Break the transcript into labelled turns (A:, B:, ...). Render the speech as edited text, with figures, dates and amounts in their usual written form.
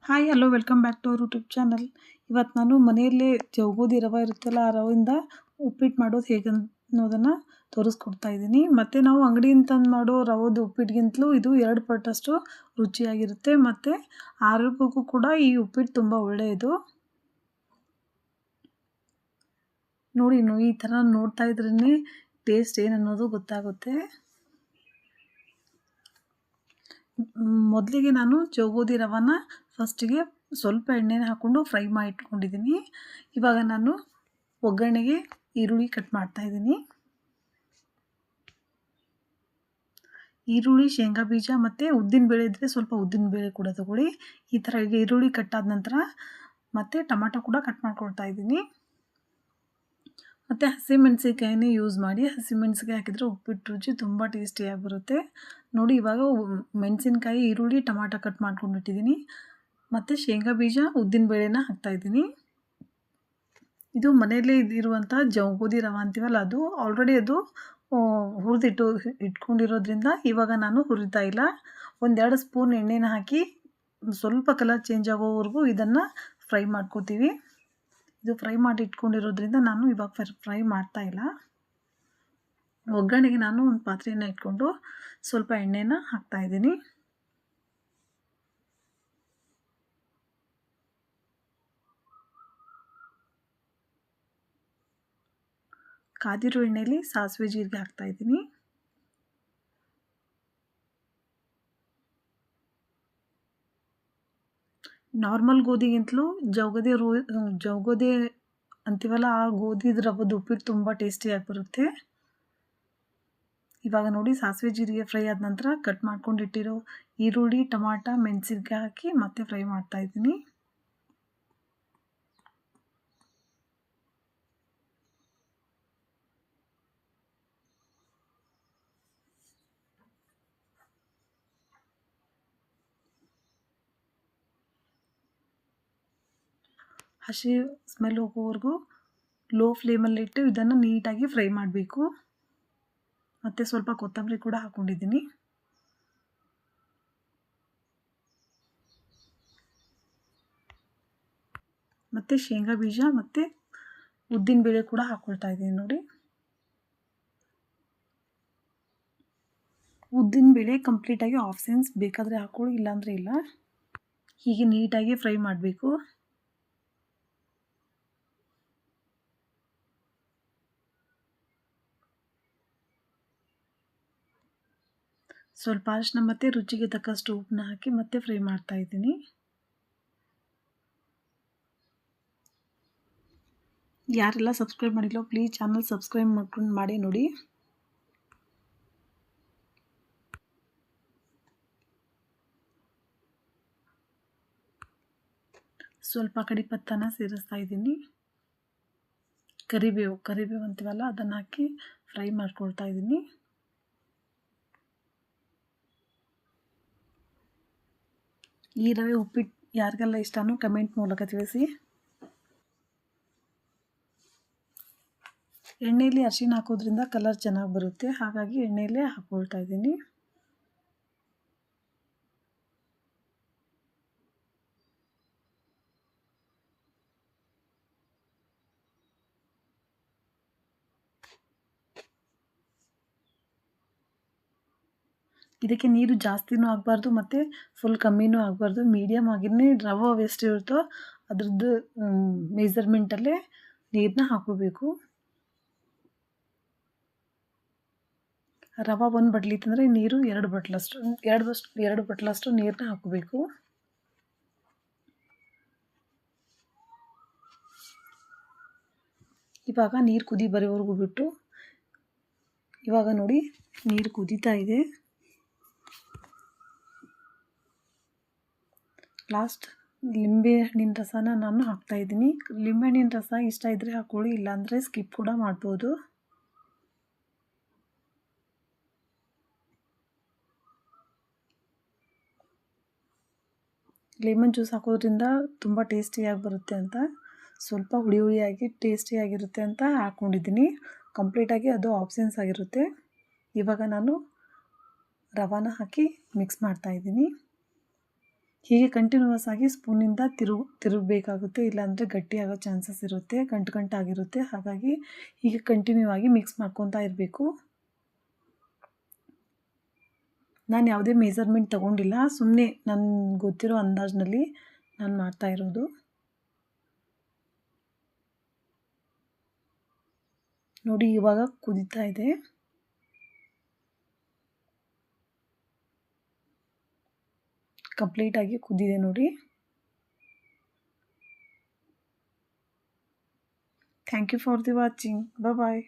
A: Hi hello welcome back to our YouTube channel. ಇವತ್ತು ನಾನು ಮನೆಯಲ್ಲೇ ಜವಗೋದಿ ರವೆ ಇರುತ್ತಲ್ಲ, ಆ ರವೆಯಿಂದ ಉಪ್ಪಿಟ್ಟು ಮಾಡೋದು ಹೇಗೆ ಅನ್ನೋದನ್ನು ತೋರಿಸ್ಕೊಡ್ತಾ ಇದ್ದೀನಿ. ಮತ್ತು ನಾವು ಅಂಗಡಿಯಿಂದ ತಂದು ಮಾಡೋ ರವದ ಉಪ್ಪಿಟ್ಟಿಗಿಂತಲೂ ಇದು 2 ಪಟ್ಟಷ್ಟು ರುಚಿಯಾಗಿರುತ್ತೆ. ಮತ್ತು ಆರೋಗ್ಯಕ್ಕೂ ಕೂಡ ಈ ಉಪ್ಪಿಟ್ಟು ತುಂಬ ಒಳ್ಳೆಯದು. ನೋಡಿ, ಈ ಥರ ನೋಡ್ತಾ ಇದ್ರೇ ಟೇಸ್ಟ್ ಏನು ಅನ್ನೋದು ಗೊತ್ತಾಗುತ್ತೆ. ಮೊದಲಿಗೆ ನಾನು ಜವಗೋದಿ ರವೆನ ಫಸ್ಟಿಗೆ ಸ್ವಲ್ಪ ಎಣ್ಣೆನ ಹಾಕ್ಕೊಂಡು ಫ್ರೈ ಮಾಡಿ ಇಟ್ಕೊಂಡಿದ್ದೀನಿ. ಇವಾಗ ನಾನು ಒಗ್ಗರಣೆಗೆ ಈರುಳ್ಳಿ ಕಟ್ ಮಾಡ್ತಾಯಿದ್ದೀನಿ. ಈರುಳ್ಳಿ, ಶೇಂಗಾ ಬೀಜ ಮತ್ತು ಉದ್ದಿನಬೇಳೆ ಇದ್ದರೆ ಸ್ವಲ್ಪ ಉದ್ದಿನಬೇಳೆ ಕೂಡ ತೊಗೊಳ್ಳಿ. ಈ ಥರ ಈಗ ಈರುಳ್ಳಿ ಕಟ್ಟಾದ ನಂತರ ಮತ್ತು ಟೊಮಾಟೊ ಕೂಡ ಕಟ್ ಮಾಡ್ಕೊಳ್ತಾ ಇದ್ದೀನಿ. ಮತ್ತು ಹಸಿಮೆಣಸಿನ್ಕಾಯಿನೇ ಯೂಸ್ ಮಾಡಿ. ಹಸಿಮೆಣಸಿನ್ಕಾಯಿ ಹಾಕಿದರೆ ಉಪ್ಪಿಟ್ಟು ರುಚಿ ತುಂಬ ಟೇಸ್ಟಿಯಾಗಿ ಬರುತ್ತೆ. ನೋಡಿ, ಇವಾಗ ಮೆಣಸಿನ್ಕಾಯಿ, ಈರುಳ್ಳಿ, ಟೊಮಾಟೊ ಕಟ್ ಮಾಡ್ಕೊಂಡಿಟ್ಟಿದ್ದೀನಿ. ಮತ್ತು ಶೇಂಗಾ ಬೀಜ, ಉದ್ದಿನಬೇಳೆನ ಹಾಕ್ತಾಯಿದ್ದೀನಿ. ಇದು ಮನೆಯಲ್ಲೇ ಇರುವಂಥ ಜವಗೋದಿ ರವೆ ಅಂತೀವಲ್ಲ, ಅದು ಆಲ್ರೆಡಿ ಅದು ಇಟ್ಕೊಂಡಿರೋದ್ರಿಂದ ಇವಾಗ ನಾನು ಹುರಿತಾ ಇಲ್ಲ. 1-2 ಸ್ಪೂನ್ ಎಣ್ಣೆನ ಹಾಕಿ ಸ್ವಲ್ಪ ಕಲರ್ ಚೇಂಜ್ ಆಗೋವರೆಗೂ ಇದನ್ನು ಫ್ರೈ ಮಾಡ್ಕೋತೀವಿ. ಇದು ಫ್ರೈ ಮಾಡಿ ಇಟ್ಕೊಂಡಿರೋದ್ರಿಂದ ನಾನು ಇವಾಗ ಫ್ರೈ ಮಾಡ್ತಾ ಇಲ್ಲ. ಒಗ್ಗರಣೆಗೆ ನಾನು ಒಂದು ಪಾತ್ರೆಯನ್ನು ಇಟ್ಕೊಂಡು ಸ್ವಲ್ಪ ಎಣ್ಣೆನ ಹಾಕ್ತಾಯಿದ್ದೀನಿ. ಕಾದಿರೋ ಎಣ್ಣೆಯಲ್ಲಿ ಸಾಸಿವೆ ಜೀರಿಗೆ ಹಾಕ್ತಾಯಿದ್ದೀನಿ. ನಾರ್ಮಲ್ ಗೋಧಿಗಿಂತಲೂ ಜವಗೋದಿ ಅಂತೀವಲ್ಲ, ಆ ಗೋಧಿದ ರವದ ಉಪ್ಪಿಟ್ಟು ತುಂಬ ಟೇಸ್ಟಿಯಾಗಿ ಬರುತ್ತೆ. ಇವಾಗ ನೋಡಿ, ಸಾಸಿವೆ ಜೀರಿಗೆ ಫ್ರೈ ಆದ ನಂತರ ಕಟ್ ಮಾಡ್ಕೊಂಡಿಟ್ಟಿರೋ ಈರುಳ್ಳಿ, ಟೊಮಾಟೊ, ಮೆಣಸಿನ್ಕಾಯಿ ಹಾಕಿ ಮತ್ತೆ ಫ್ರೈ ಮಾಡ್ತಾಯಿದ್ದೀನಿ. ಹಸಿ ಸ್ಮೆಲ್ ಹೋಗೋವರೆಗೂ ಲೋ ಫ್ಲೇಮಲ್ಲಿಟ್ಟು ಇದನ್ನು ನೀಟಾಗಿ ಫ್ರೈ ಮಾಡಬೇಕು. ಮತ್ತು ಸ್ವಲ್ಪ ಕೊತ್ತಂಬರಿ ಕೂಡ ಹಾಕ್ಕೊಂಡಿದ್ದೀನಿ. ಮತ್ತು ಶೇಂಗಾ ಬೀಜ ಮತ್ತು ಉದ್ದಿನಬೇಳೆ ಕೂಡ ಹಾಕ್ಕೊಳ್ತಾ ಇದ್ದೀನಿ. ನೋಡಿ, ಉದ್ದಿನಬೇಳೆ ಕಂಪ್ಲೀಟಾಗಿ ಆಪ್ಷನ್ಸ್, ಬೇಕಾದರೆ ಹಾಕ್ಕೊಳ್ಳಿ, ಇಲ್ಲಾಂದರೆ ಇಲ್ಲ. ಹೀಗೆ ನೀಟಾಗಿ ಫ್ರೈ ಮಾಡಬೇಕು. ಸ್ವಲ್ಪ ಅರಿಶಿನ ಮತ್ತು ರುಚಿಗೆ ತಕ್ಕಷ್ಟು ಉಪ್ಪನ್ನ ಹಾಕಿ ಮತ್ತೆ ಫ್ರೈ ಮಾಡ್ತಾಯಿದ್ದೀನಿ. ಯಾರೆಲ್ಲ ಸಬ್ಸ್ಕ್ರೈಬ್ ಮಾಡಿಲ್ಲ ಪ್ಲೀಸ್ ಚಾನಲ್ ಸಬ್ಸ್ಕ್ರೈಬ್ ಮಾಡ್ಕೊಂಡು ಮಾಡಿ ನೋಡಿ. ಸ್ವಲ್ಪ ಕಡಿಪತ್ತನ ಸೇರಿಸ್ತಾ ಇದ್ದೀನಿ. ಕರಿಬೇವು ಅಂತೀವಲ್ಲ, ಅದನ್ನು ಹಾಕಿ ಫ್ರೈ ಮಾಡ್ಕೊಳ್ತಾ ಇದ್ದೀನಿ. ಈ ರವೆ ಉಪ್ಪಿಟ್ಟು ಯಾರಿಗೆಲ್ಲ ಇಷ್ಟನೋ ಕಮೆಂಟ್ ಮೂಲಕ ತಿಳಿಸಿ. ಎಣ್ಣೆಯಲ್ಲಿ ಅರಿಶಿನ ಹಾಕೋದ್ರಿಂದ ಕಲರ್ ಚೆನ್ನಾಗಿ ಬರುತ್ತೆ, ಹಾಗಾಗಿ ಎಣ್ಣೆಯಲ್ಲೇ ಹಾಕ್ಕೊಳ್ತಾ ಇದ್ದೀನಿ. ಇದಕ್ಕೆ ನೀರು ಜಾಸ್ತಿನೂ ಆಗಬಾರ್ದು ಮತ್ತು ಫುಲ್ ಕಮ್ಮಿನೂ ಆಗಬಾರ್ದು, ಮೀಡಿಯಮ್ ಆಗಿನೇ ರವೆ ಎಷ್ಟು ಇರುತ್ತೋ ಅದ್ರದ್ದು ಮೆಜರ್ಮೆಂಟಲ್ಲೇ ನೀರನ್ನ ಹಾಕೋಬೇಕು. ರವೆ 1 ಬಟ್ಲಿತ್ತಂದರೆ ನೀರು 2 ಬಟ್ಲಷ್ಟು ನೀರನ್ನ ಹಾಕೋಬೇಕು. ಇವಾಗ ನೀರು ಕುದಿ ಬರೋವರೆಗೂ ಬಿಟ್ಟು, ಇವಾಗ ನೋಡಿ ನೀರು ಕುದೀತಾ ಇದೆ. ಲಾಸ್ಟ್ ಲಿಂಬೆಹಣ್ಣಿನ ರಸನ ನಾನು ಹಾಕ್ತಾಯಿದ್ದೀನಿ. ಲಿಂಬೆಹಣ್ಣಿನ ರಸ ಇಷ್ಟ ಇದ್ದರೆ ಹಾಕ್ಕೊಳ್ಳಿ, ಇಲ್ಲಾಂದರೆ ಸ್ಕಿಪ್ ಕೂಡ ಮಾಡ್ಬೋದು. ಲೆಮನ್ ಜ್ಯೂಸ್ ಹಾಕೋದ್ರಿಂದ ತುಂಬ ಟೇಸ್ಟಿಯಾಗಿ ಬರುತ್ತೆ ಅಂತ, ಸ್ವಲ್ಪ ಹುಳಿಯಾಗಿ ಟೇಸ್ಟಿಯಾಗಿರುತ್ತೆ ಅಂತ ಹಾಕ್ಕೊಂಡಿದ್ದೀನಿ. ಕಂಪ್ಲೀಟಾಗಿ ಅದು ಆಪ್ಷನ್ಸ್ ಆಗಿರುತ್ತೆ. ಇವಾಗ ನಾನು ರವಾನ ಹಾಕಿ ಮಿಕ್ಸ್ ಮಾಡ್ತಾಯಿದ್ದೀನಿ. ಹೀಗೆ ಕಂಟಿನ್ಯೂಸ್ ಆಗಿ ಸ್ಪೂನಿಂದ ತಿರುಗಬೇಕಾಗುತ್ತೆ, ಇಲ್ಲಾಂದರೆ ಗಟ್ಟಿಯಾಗೋ ಚಾನ್ಸಸ್ ಇರುತ್ತೆ, ಗಂಟಾಗಿರುತ್ತೆ. ಹಾಗಾಗಿ ಹೀಗೆ ಕಂಟಿನ್ಯೂ ಆಗಿ ಮಿಕ್ಸ್ ಮಾಡ್ಕೊತಾ ಇರಬೇಕು. ನಾನು ಯಾವುದೇ ಮೆಜರ್ಮೆಂಟ್ ತೊಗೊಂಡಿಲ್ಲ, ಸುಮ್ಮನೆ ನನಗೆ ಗೊತ್ತಿರೋ ಅಂದಾಜಿನಲ್ಲಿ ನಾನು ಮಾಡ್ತಾ ಇರೋದು. ನೋಡಿ ಇವಾಗ ಕುದೀತಾ ಇದೆ. ಕಂಪ್ಲೀಟಾಗಿ ಕುದಿದೆ ನೋಡಿ. Thank you for the watching. Bye.